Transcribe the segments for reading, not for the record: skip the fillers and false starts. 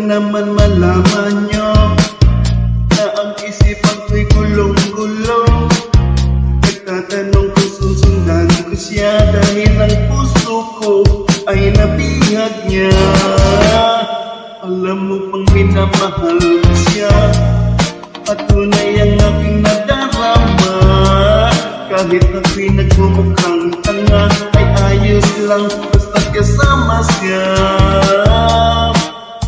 naman malaman nyo na ang isipan ko'y gulong-gulong. Nagtatanong kung susundan ko siya dahil ang puso ko ay nabihag niya. Alam mo pang minamahal ko siya at tunay ang aking nadarama. Kahit ako'y nagmumukhang tanga ay ayos lang basta't kasama siya.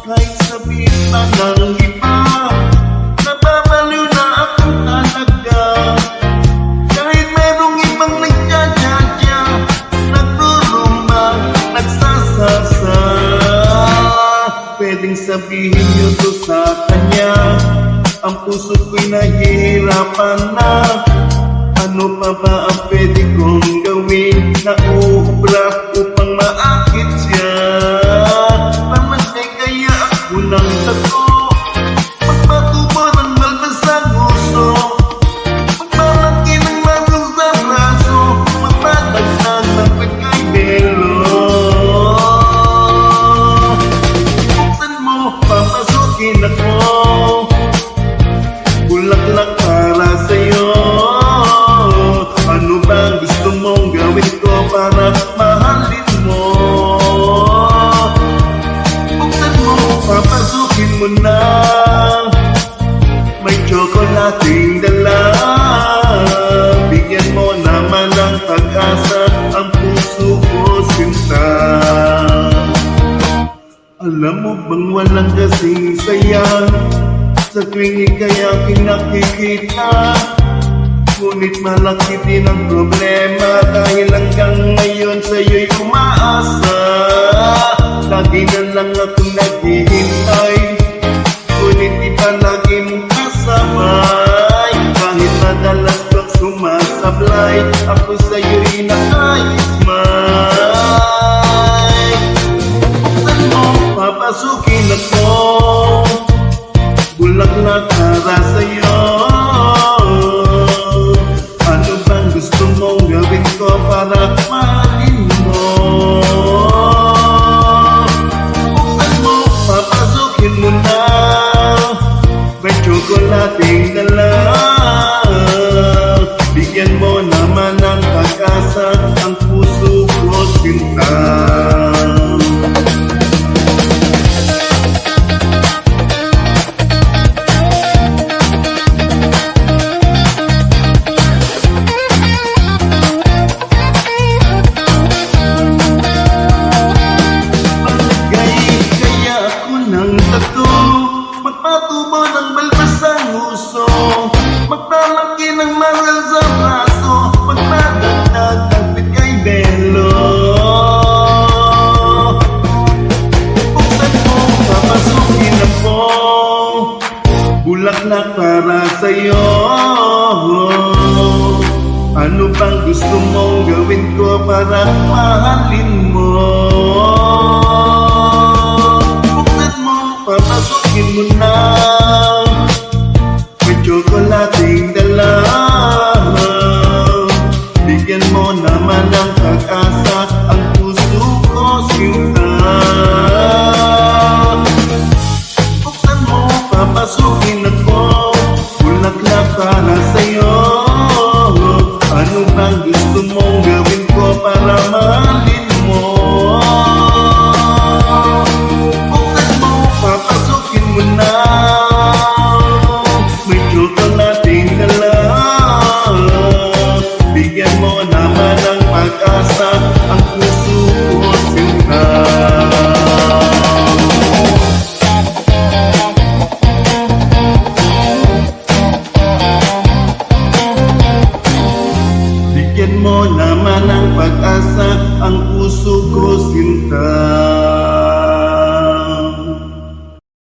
Kahit sabihin pa ng iba, nababaliw na akong talaga. Kahit merong ibang nagja-ja-ja, nagduruma, nagsasasa, pwedeng sabihin niyo to sa kanya. Ang puso ko'y nahihirapan na. Ano pa ba ang pwede kong gawin na ubra upang maakit siya? Pamatay kaya ako ng tago, magpatubo ng malbas ang gusto, magpalaki ng maso sa braso, magpatagtag ng kay belo. Buksan mo, papasukin ako, bulaklak para sa'yo. Ano bang gusto mong gawin ko para mahalin mo? Buksan mo, papasukin mo na, may tsokolating dala. Bigyan mo naman ng pag-asa ang puso ko, sinta. Alam mo bang walang kasing saya sa tuwing ika'y aking nakikita? Ngunit malaki din ang problema dahil hanggang ngayon sa'yo'y umaasa. Lagi na lang akong naghihintay, ngunit di palagi mong kasabay. Kahit madalas kang sumasablay, ako sa'yo'y nakaismay. Buksan mo, papasukin ako, bulaklak para sa'yo. Gusto mong gawin ko para mahalin mo? Buksan mo, papasukin mo na, may tsokolating dala. Bigyan mo naman ng pag-asa ang puso ko, sinta. Magpatubo ng balbas ang uso, magpalaki ng maral sa braso, magpadagdag ng kay belo. Buksan mo, papasukin ako, bulaklak para sa'yo. Ano bang gusto mong gawin ko para mahalin mo? Papasukin mo na, may tsokolating dala. Bigyan mo naman ng pag-asa ang puso ko, sinta. Buksan mo, papasukin ako, bulaklak para sa'yo. Ano bang gusto mong gawin ko para mahalin mo? Papasukin mo na, may tsokolating dala. Bigyan mo naman ng pag-asa ang